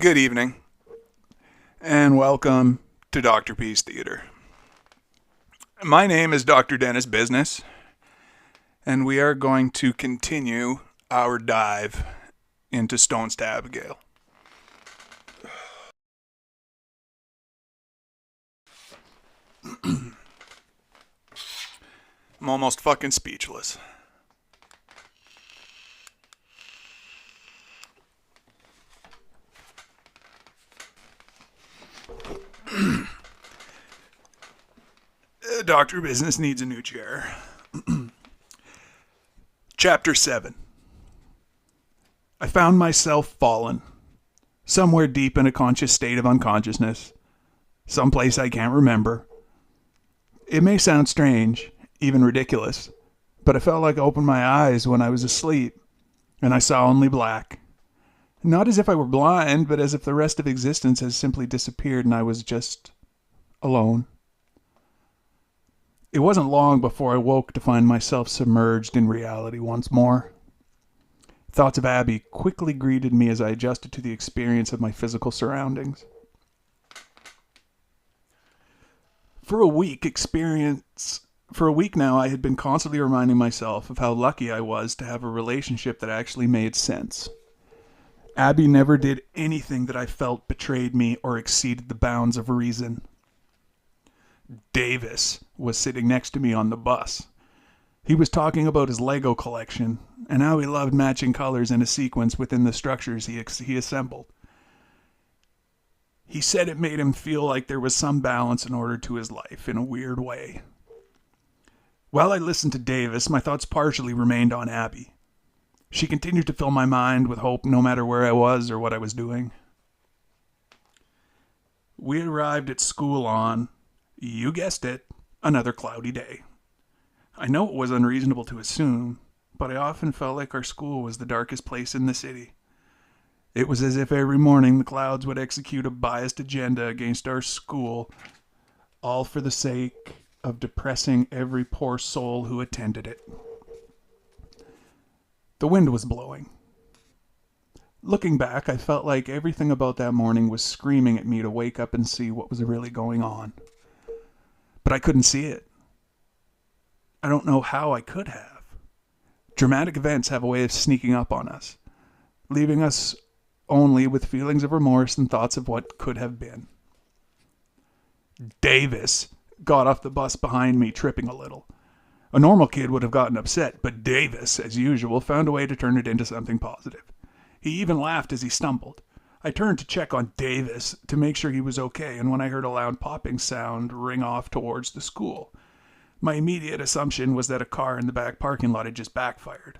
Good evening, and welcome to Doctorpiece Theater. My name is Dr. Dennis Business, and we are going to continue our dive into Stones to Abbigale. I'm almost fucking speechless. Doctor Business needs a new chair. Chapter 7. I found myself fallen, somewhere deep in a conscious state of unconsciousness, someplace I can't remember. It may sound strange, even ridiculous, but I felt like I opened my eyes when I was asleep, and I saw only black. Not as if I were blind, but as if the rest of existence has simply disappeared and I was just alone. It wasn't long before I woke to find myself submerged in reality once more. Thoughts of Abby quickly greeted me as I adjusted to the experience of my physical surroundings. For a week now, I had been constantly reminding myself of how lucky I was to have a relationship that actually made sense. Abby never did anything that I felt betrayed me or exceeded the bounds of reason. Davis was sitting next to me on the bus. He was talking about his Lego collection and how he loved matching colors in a sequence within the structures he assembled. He said it made him feel like there was some balance and order to his life in a weird way. While I listened to Davis, my thoughts partially remained on Abby. She continued to fill my mind with hope no matter where I was or what I was doing. We arrived at school on, you guessed it, another cloudy day. I know it was unreasonable to assume, but I often felt like our school was the darkest place in the city. It was as if every morning the clouds would execute a biased agenda against our school, all for the sake of depressing every poor soul who attended it. The wind was blowing. Looking back, I felt like everything about that morning was screaming at me to wake up and see what was really going on. But I couldn't see it. I don't know how I could have. Dramatic events have a way of sneaking up on us, leaving us only with feelings of remorse and thoughts of what could have been. Davis got off the bus behind me, tripping a little. A normal kid would have gotten upset, but Davis, as usual, found a way to turn it into something positive. He even laughed as he stumbled. I turned to check on Davis to make sure he was okay, and when I heard a loud popping sound ring off towards the school, my immediate assumption was that a car in the back parking lot had just backfired.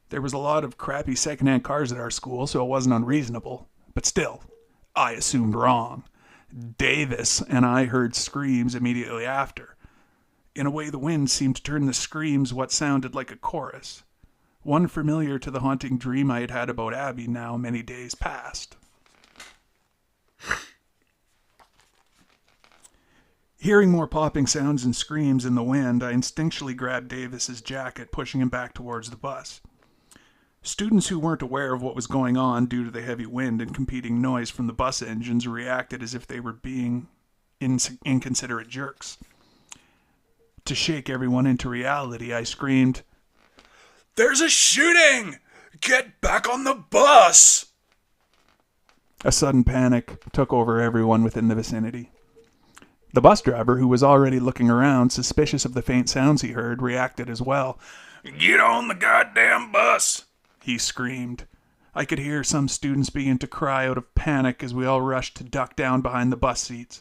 There was a lot of crappy secondhand cars at our school, so it wasn't unreasonable, but still, I assumed wrong. Davis and I heard screams immediately after. In a way, the wind seemed to turn the screams what sounded like a chorus, one familiar to the haunting dream I had had about Abby now many days past. Hearing more popping sounds and screams in the wind, I instinctually grabbed Davis's jacket, pushing him back towards the bus. Students who weren't aware of what was going on due to the heavy wind and competing noise from the bus engines reacted as if they were being inconsiderate jerks. To shake everyone into reality, I screamed, "There's a shooting! Get back on the bus!" A sudden panic took over everyone within the vicinity. The bus driver, who was already looking around, suspicious of the faint sounds he heard, reacted as well. "Get on the goddamn bus!" he screamed. I could hear some students begin to cry out of panic as we all rushed to duck down behind the bus seats.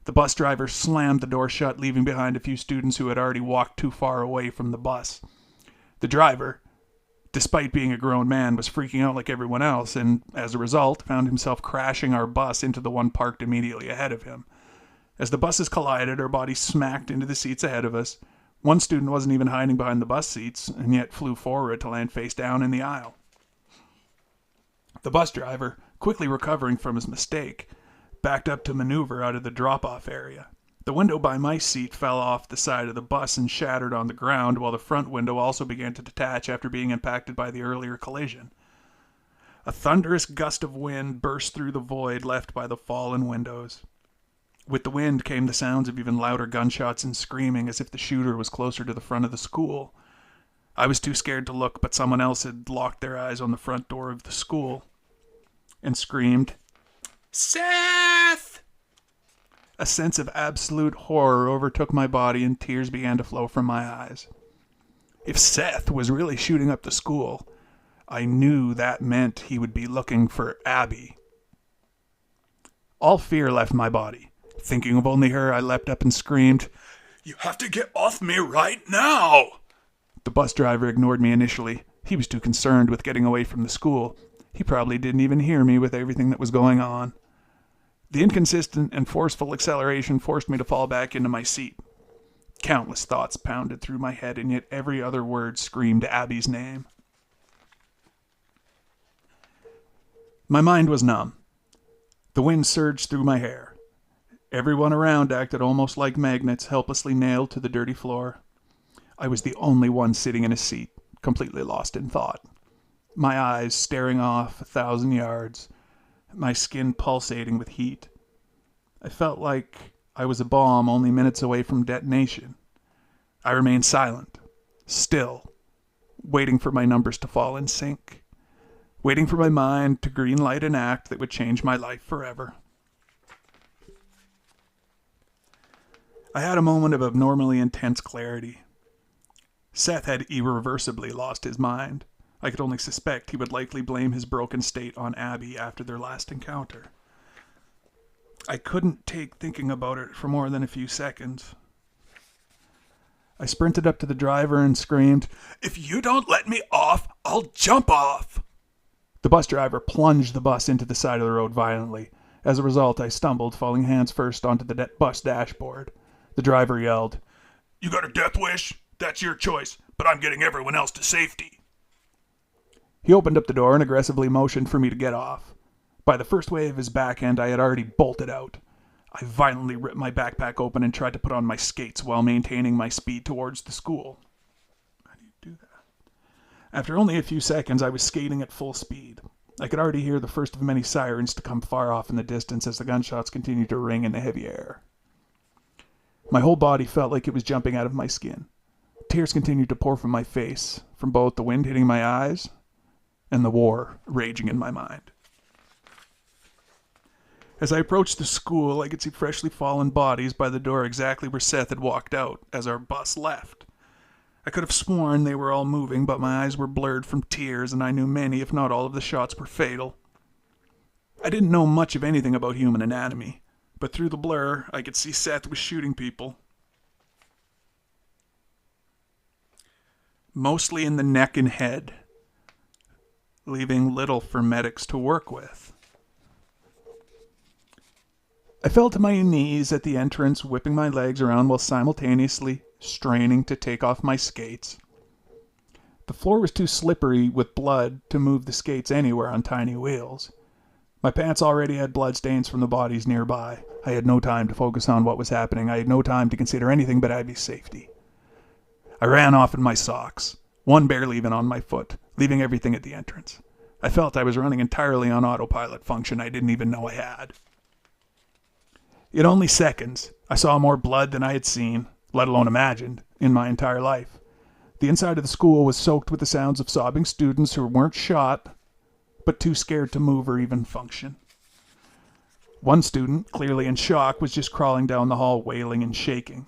The bus driver slammed the door shut, leaving behind a few students who had already walked too far away from the bus. The driver, despite being a grown man, was freaking out like everyone else, and as a result, found himself crashing our bus into the one parked immediately ahead of him. As the buses collided, our bodies smacked into the seats ahead of us. One student wasn't even hiding behind the bus seats, and yet flew forward to land face down in the aisle. The bus driver, quickly recovering from his mistake, backed up to maneuver out of the drop-off area. The window by my seat fell off the side of the bus and shattered on the ground, while the front window also began to detach after being impacted by the earlier collision. A thunderous gust of wind burst through the void left by the fallen windows. With the wind came the sounds of even louder gunshots and screaming, as if the shooter was closer to the front of the school. I was too scared to look, but someone else had locked their eyes on the front door of the school and screamed, "Seth!" A sense of absolute horror overtook my body and tears began to flow from my eyes. If Seth was really shooting up the school, I knew that meant he would be looking for Abby. All fear left my body. Thinking of only her, I leapt up and screamed, "You have to get off me right now!" The bus driver ignored me initially. He was too concerned with getting away from the school. He probably didn't even hear me with everything that was going on. The inconsistent and forceful acceleration forced me to fall back into my seat. Countless thoughts pounded through my head, and yet every other word screamed Abby's name. My mind was numb. The wind surged through my hair. Everyone around acted almost like magnets, helplessly nailed to the dirty floor. I was the only one sitting in a seat, completely lost in thought. My eyes staring off 1,000 yards, my skin pulsating with heat. I felt like I was a bomb only minutes away from detonation. I remained silent, still, waiting for my numbers to fall in sync, waiting for my mind to greenlight an act that would change my life forever. I had a moment of abnormally intense clarity. Seth had irreversibly lost his mind. I could only suspect he would likely blame his broken state on Abby after their last encounter. I couldn't take thinking about it for more than a few seconds. I sprinted up to the driver and screamed, "If you don't let me off, I'll jump off!" The bus driver plunged the bus into the side of the road violently. As a result, I stumbled, falling hands first onto the bus dashboard. The driver yelled, "You got a death wish? That's your choice, but I'm getting everyone else to safety." He opened up the door and aggressively motioned for me to get off. By the first wave of his backhand, I had already bolted out. I violently ripped my backpack open and tried to put on my skates while maintaining my speed towards the school. How do you do that? After only a few seconds, I was skating at full speed. I could already hear the first of many sirens to come far off in the distance as the gunshots continued to ring in the heavy air. My whole body felt like it was jumping out of my skin. Tears continued to pour from my face, from both the wind hitting my eyes and the war raging in my mind. As I approached the school, I could see freshly fallen bodies by the door exactly where Seth had walked out as our bus left. I could have sworn they were all moving, but my eyes were blurred from tears, and I knew many, if not all, of the shots were fatal. I didn't know much of anything about human anatomy, but through the blur, I could see Seth was shooting people. Mostly in the neck and head, leaving little for medics to work with. I fell to my knees at the entrance, whipping my legs around while simultaneously straining to take off my skates. The floor was too slippery with blood to move the skates anywhere on tiny wheels. My pants already had bloodstains from the bodies nearby. I had no time to focus on what was happening. I had no time to consider anything but Abby's safety. I ran off in my socks, one barely even on my foot, leaving everything at the entrance. I felt I was running entirely on autopilot function I didn't even know I had. In only seconds, I saw more blood than I had seen, let alone imagined, in my entire life. The inside of the school was soaked with the sounds of sobbing students who weren't shot, but too scared to move or even function. One student, clearly in shock, was just crawling down the hall, wailing and shaking.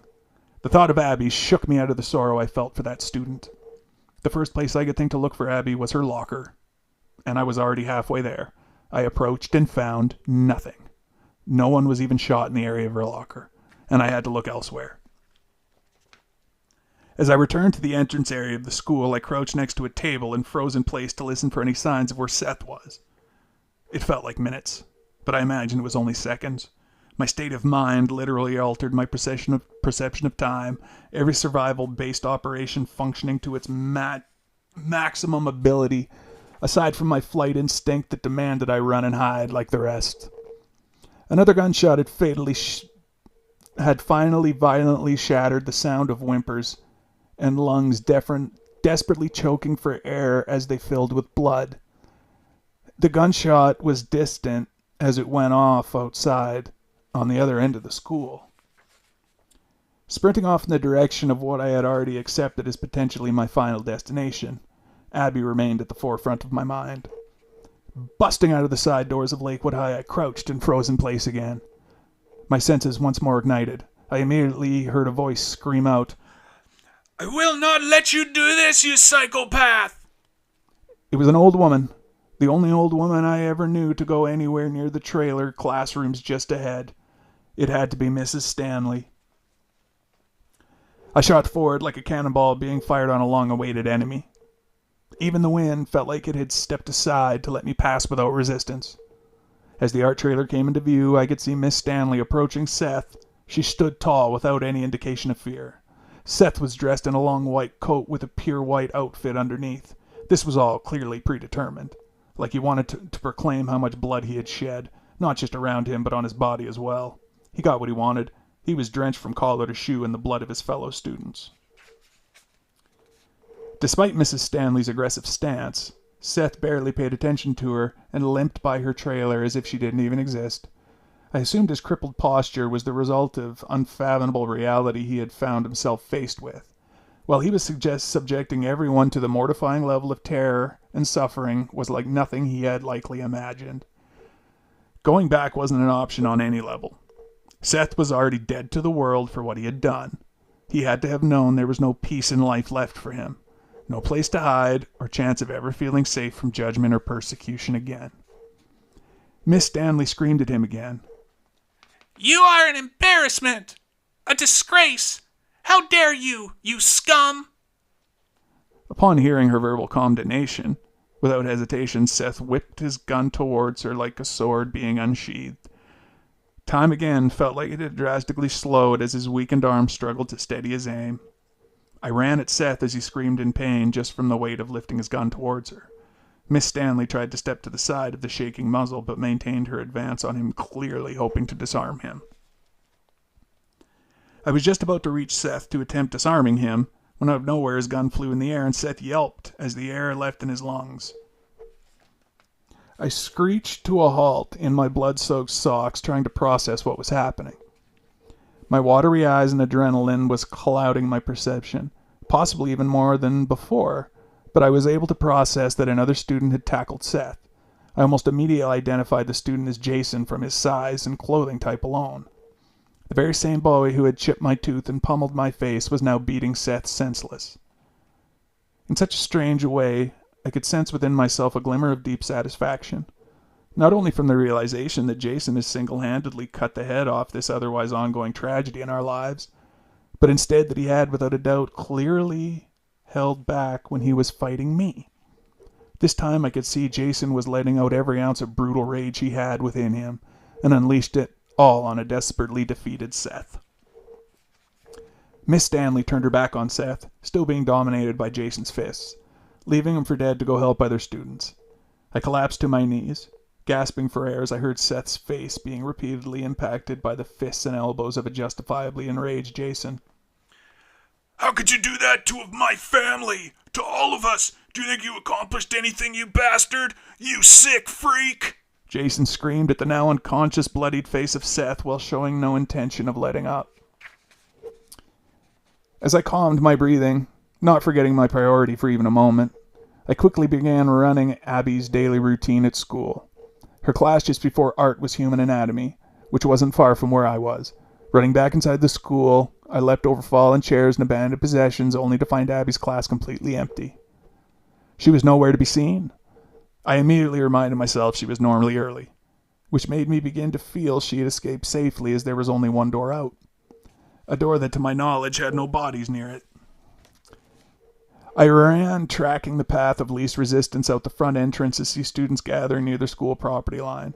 The thought of Abby shook me out of the sorrow I felt for that student. The first place I could think to look for Abby was her locker, and I was already halfway there. I approached and found nothing. No one was even shot in the area of her locker, and I had to look elsewhere. As I returned to the entrance area of the school, I crouched next to a table and froze in place to listen for any signs of where Seth was. It felt like minutes, but I imagined it was only seconds. My state of mind literally altered my perception of time, every survival-based operation functioning to its maximum ability, aside from my flight instinct that demanded I run and hide like the rest. Another gunshot had finally violently shattered the sound of whimpers and lungs desperately choking for air as they filled with blood. The gunshot was distant as it went off outside on the other end of the school. Sprinting off in the direction of what I had already accepted as potentially my final destination, Abby remained at the forefront of my mind. Busting out of the side doors of Lakewood High, I crouched and froze in place again. My senses once more ignited. I immediately heard a voice scream out, "I will not let you do this, you psychopath!" It was an old woman, the only old woman I ever knew to go anywhere near the trailer classrooms just ahead. It had to be Mrs. Stanley. I shot forward like a cannonball being fired on a long-awaited enemy. Even the wind felt like it had stepped aside to let me pass without resistance. As the art trailer came into view, I could see Miss Stanley approaching Seth. She stood tall without any indication of fear. Seth was dressed in a long white coat with a pure white outfit underneath. This was all clearly predetermined, like he wanted to proclaim how much blood he had shed, not just around him but on his body as well. He got what he wanted. He was drenched from collar to shoe in the blood of his fellow students. Despite Mrs. Stanley's aggressive stance, Seth barely paid attention to her and limped by her trailer as if she didn't even exist. I assumed his crippled posture was the result of unfathomable reality he had found himself faced with. While he was subjecting everyone to the mortifying level of terror and suffering was like nothing he had likely imagined. Going back wasn't an option on any level. Seth was already dead to the world for what he had done. He had to have known there was no peace in life left for him. No place to hide or chance of ever feeling safe from judgment or persecution again. Miss Stanley screamed at him again. "You are an embarrassment! A disgrace! How dare you, you scum!" Upon hearing her verbal condemnation, without hesitation, Seth whipped his gun towards her like a sword being unsheathed. Time again felt like it had drastically slowed as his weakened arm struggled to steady his aim. I ran at Seth as he screamed in pain just from the weight of lifting his gun towards her. Miss Stanley tried to step to the side of the shaking muzzle, but maintained her advance on him, clearly hoping to disarm him. I was just about to reach Seth to attempt disarming him, when out of nowhere his gun flew in the air and Seth yelped as the air left in his lungs. I screeched to a halt in my blood-soaked socks, trying to process what was happening. My watery eyes and adrenaline was clouding my perception, possibly even more than before, but I was able to process that another student had tackled Seth. I almost immediately identified the student as Jason from his size and clothing type alone. The very same boy who had chipped my tooth and pummeled my face was now beating Seth senseless. In such a strange way, I could sense within myself a glimmer of deep satisfaction, not only from the realization that Jason has single-handedly cut the head off this otherwise ongoing tragedy in our lives, but instead that he had, without a doubt, clearly held back when he was fighting me. This time I could see Jason was letting out every ounce of brutal rage he had within him, and unleashed it all on a desperately defeated Seth. Miss Stanley turned her back on Seth, still being dominated by Jason's fists, leaving him for dead to go help other students. I collapsed to my knees. Gasping for air as I heard Seth's face being repeatedly impacted by the fists and elbows of a justifiably enraged Jason. "How could you do that to my family? To all of us? Do you think you accomplished anything, you bastard? You sick freak!" Jason screamed at the now unconscious, bloodied face of Seth while showing no intention of letting up. As I calmed my breathing, not forgetting my priority for even a moment, I quickly began running Abby's daily routine at school. Her class just before art was human anatomy, which wasn't far from where I was. Running back inside the school, I leapt over fallen chairs and abandoned possessions only to find Abby's class completely empty. She was nowhere to be seen. I immediately reminded myself she was normally early, which made me begin to feel she had escaped safely as there was only one door out. A door that, to my knowledge, had no bodies near it. I ran, tracking the path of least resistance out the front entrance to see students gathering near their school property line.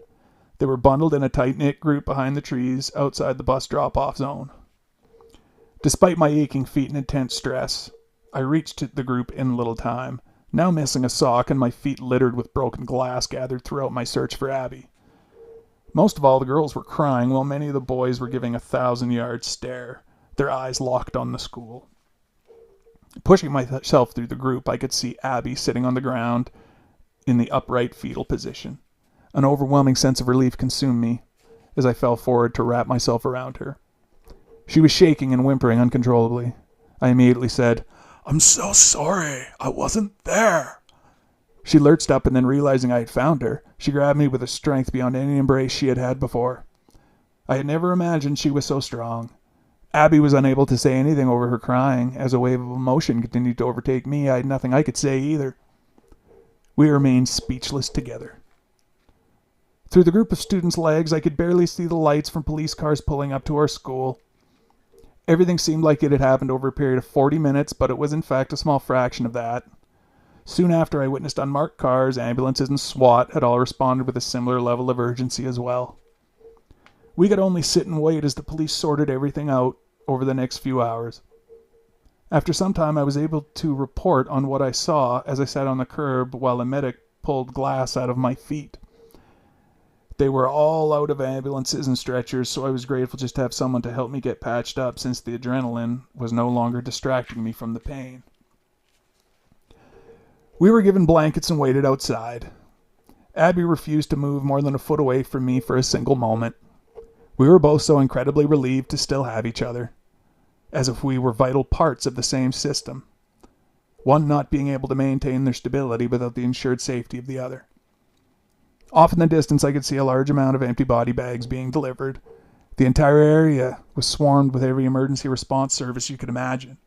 They were bundled in a tight-knit group behind the trees outside the bus drop-off zone. Despite my aching feet and intense stress, I reached the group in little time, now missing a sock and my feet littered with broken glass gathered throughout my search for Abby. Most of all, the girls were crying while many of the boys were giving a 1,000-yard stare, their eyes locked on the school. Pushing myself through the group, I could see Abby sitting on the ground in the upright fetal position. An overwhelming sense of relief consumed me as I fell forward to wrap myself around her. She was shaking and whimpering uncontrollably. I immediately said, "I'm so sorry. I wasn't there." She lurched up, and then realizing I had found her, she grabbed me with a strength beyond any embrace she had had before. I had never imagined she was so strong. Abby was unable to say anything over her crying. As a wave of emotion continued to overtake me, I had nothing I could say either. We remained speechless together. Through the group of students' legs, I could barely see the lights from police cars pulling up to our school. Everything seemed like it had happened over a period of 40 minutes, but it was in fact a small fraction of that. Soon after, I witnessed unmarked cars, ambulances, and SWAT had all responded with a similar level of urgency as well. We could only sit and wait as the police sorted everything out over the next few hours. After some time, I was able to report on what I saw as I sat on the curb while a medic pulled glass out of my feet. They were all out of ambulances and stretchers, so I was grateful just to have someone to help me get patched up since the adrenaline was no longer distracting me from the pain. We were given blankets and waited outside. Abby refused to move more than a foot away from me for a single moment. We were both so incredibly relieved to still have each other, as if we were vital parts of the same system, one not being able to maintain their stability without the ensured safety of the other. Off in the distance, I could see a large amount of empty body bags being delivered. The entire area was swarmed with every emergency response service you could imagine.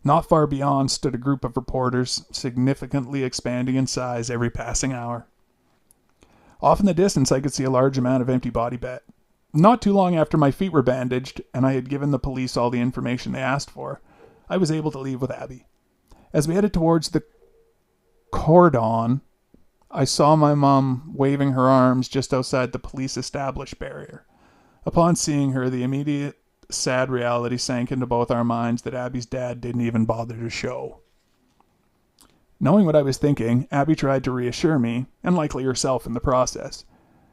Not far beyond stood a group of reporters, significantly expanding in size every passing hour. Off in the distance, I could see a large amount of empty body bags. Not too long after my feet were bandaged, and I had given the police all the information they asked for, I was able to leave with Abby. As we headed towards the cordon, I saw my mom waving her arms just outside the police established barrier. Upon seeing her, the immediate sad reality sank into both our minds that Abby's dad didn't even bother to show. Knowing what I was thinking, Abby tried to reassure me, and likely herself in the process.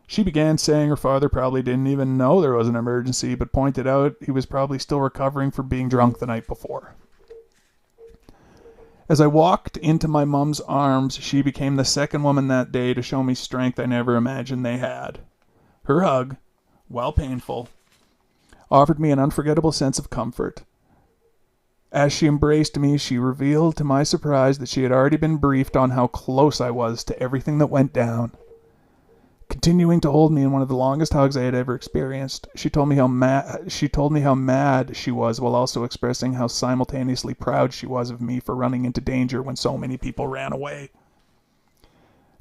She began saying her father probably didn't even know there was an emergency, but pointed out he was probably still recovering from being drunk the night before. As I walked into my mom's arms, she became the second woman that day to show me strength I never imagined they had. Her hug, while painful, offered me an unforgettable sense of comfort. As she embraced me, she revealed to my surprise that she had already been briefed on how close I was to everything that went down. Continuing to hold me in one of the longest hugs I had ever experienced, she told me how mad she was, while also expressing how simultaneously proud she was of me for running into danger when so many people ran away.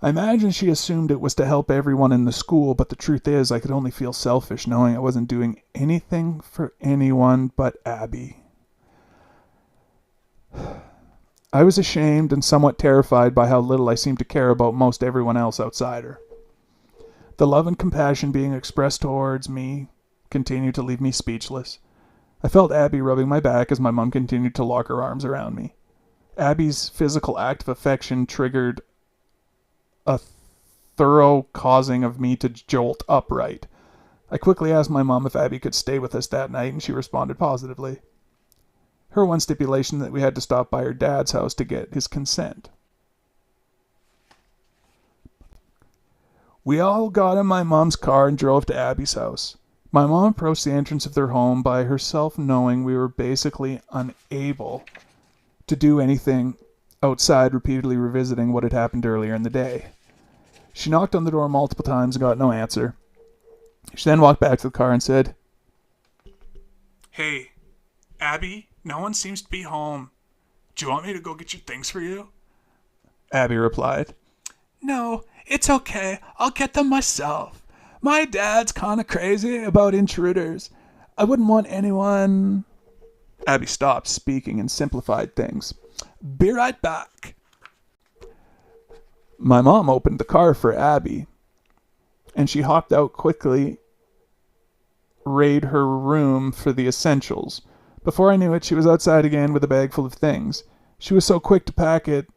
I imagine she assumed it was to help everyone in the school, but the truth is I could only feel selfish knowing I wasn't doing anything for anyone but Abby. I was ashamed and somewhat terrified by how little I seemed to care about most everyone else outside her. The love and compassion being expressed towards me continued to leave me speechless. I felt Abby rubbing my back as my mom continued to lock her arms around me. Abby's physical act of affection triggered a thorough causing of me to jolt upright. I quickly asked my mom if Abby could stay with us that night, and she responded positively. Her one stipulation that we had to stop by her dad's house to get his consent. We all got in my mom's car and drove to Abby's house. My mom approached the entrance of their home by herself, knowing we were basically unable to do anything outside, repeatedly revisiting what had happened earlier in the day. She knocked on the door multiple times and got no answer. She then walked back to the car and said, "Hey, Abby, no one seems to be home. Do you want me to go get your things for you?" Abby replied, "No, it's okay. I'll get them myself. My dad's kind of crazy about intruders. I wouldn't want anyone..." Abby stopped speaking and simplified things. "Be right back." My mom opened the car for Abby, and she hopped out quickly, raid her room for the essentials. Before I knew it, she was outside again with a bag full of things. She was so quick to pack it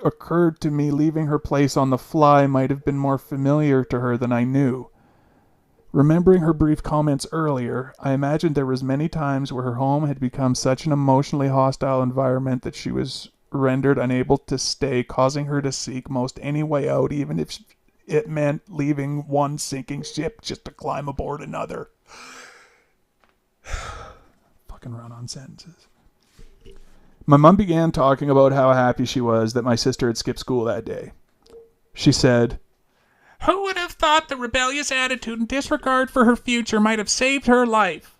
occurred to me leaving her place on the fly might have been more familiar to her than I knew. Remembering her brief comments earlier, I imagined there was many times where her home had become such an emotionally hostile environment that she was rendered unable to stay, causing her to seek most any way out, even if it meant leaving one sinking ship just to climb aboard another. Fucking run-on sentences. My mom began talking about how happy she was that my sister had skipped school that day. She said, "Who would have thought the rebellious attitude and disregard for her future might have saved her life?"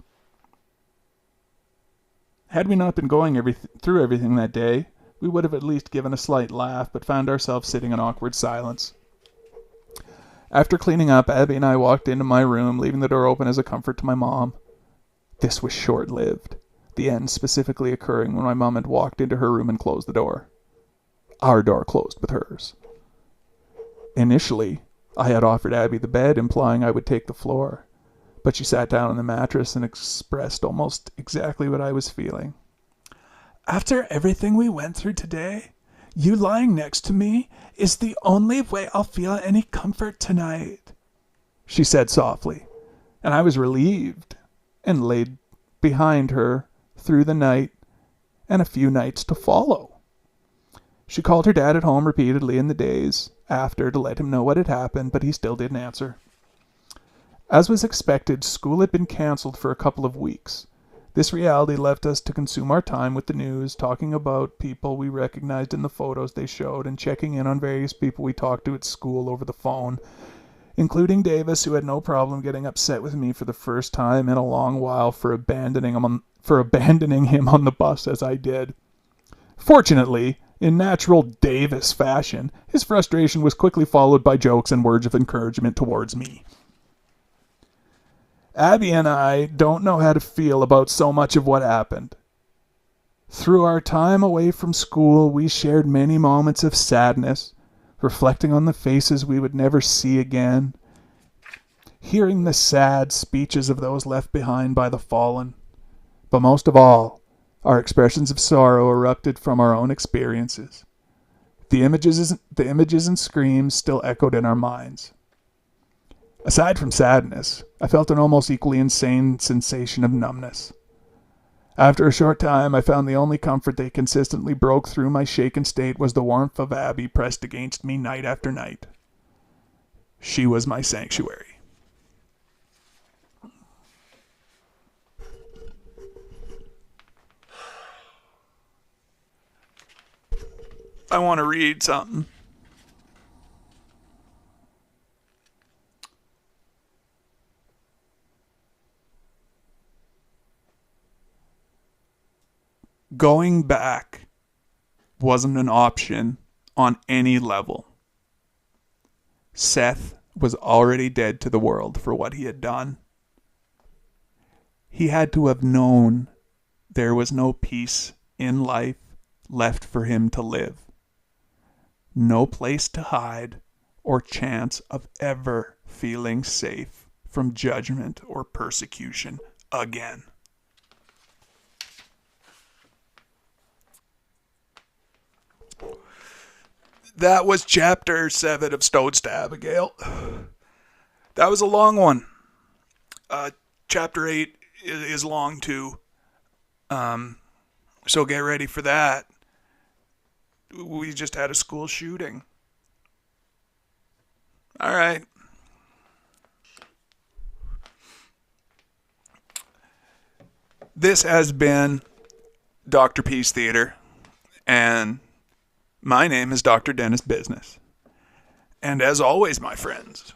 Had we not been going through everything that day, we would have at least given a slight laugh, but found ourselves sitting in awkward silence. After cleaning up, Abby and I walked into my room, leaving the door open as a comfort to my mom. This was short-lived, the end specifically occurring when my mom had walked into her room and closed the door. Our door closed with hers. Initially, I had offered Abby the bed, implying I would take the floor, but she sat down on the mattress and expressed almost exactly what I was feeling. "After everything we went through today, you lying next to me is the only way I'll feel any comfort tonight," she said softly, and I was relieved and laid behind her through the night and a few nights to follow. She called her dad at home repeatedly in the days after to let him know what had happened, but he still didn't answer. As was expected, school had been cancelled for a couple of weeks. This reality left us to consume our time with the news, talking about people we recognized in the photos they showed, and checking in on various people we talked to at school over the phone, including Davis, who had no problem getting upset with me for the first time in a long while for abandoning him on the bus as I did. Fortunately, in natural Davis fashion, his frustration was quickly followed by jokes and words of encouragement towards me. Abby and I don't know how to feel about so much of what happened. Through our time away from school, we shared many moments of sadness, reflecting on the faces we would never see again, hearing the sad speeches of those left behind by the fallen. But most of all, our expressions of sorrow erupted from our own experiences. The images and screams still echoed in our minds. Aside from sadness, I felt an almost equally insane sensation of numbness. After a short time, I found the only comfort that consistently broke through my shaken state was the warmth of Abby pressed against me night after night. She was my sanctuary. I want to read something. Going back wasn't an option on any level. Seth was already dead to the world for what he had done. He had to have known there was no peace in life left for him to live. No place to hide or chance of ever feeling safe from judgment or persecution again. That was chapter 7 of Stones to Abbigale. That was a long one. Chapter 8 is long too. So get ready for that. We just had a school shooting. All right. This has been Doctorpiece Theater, and my name is Dr. Dennis Business. And as always, my friends,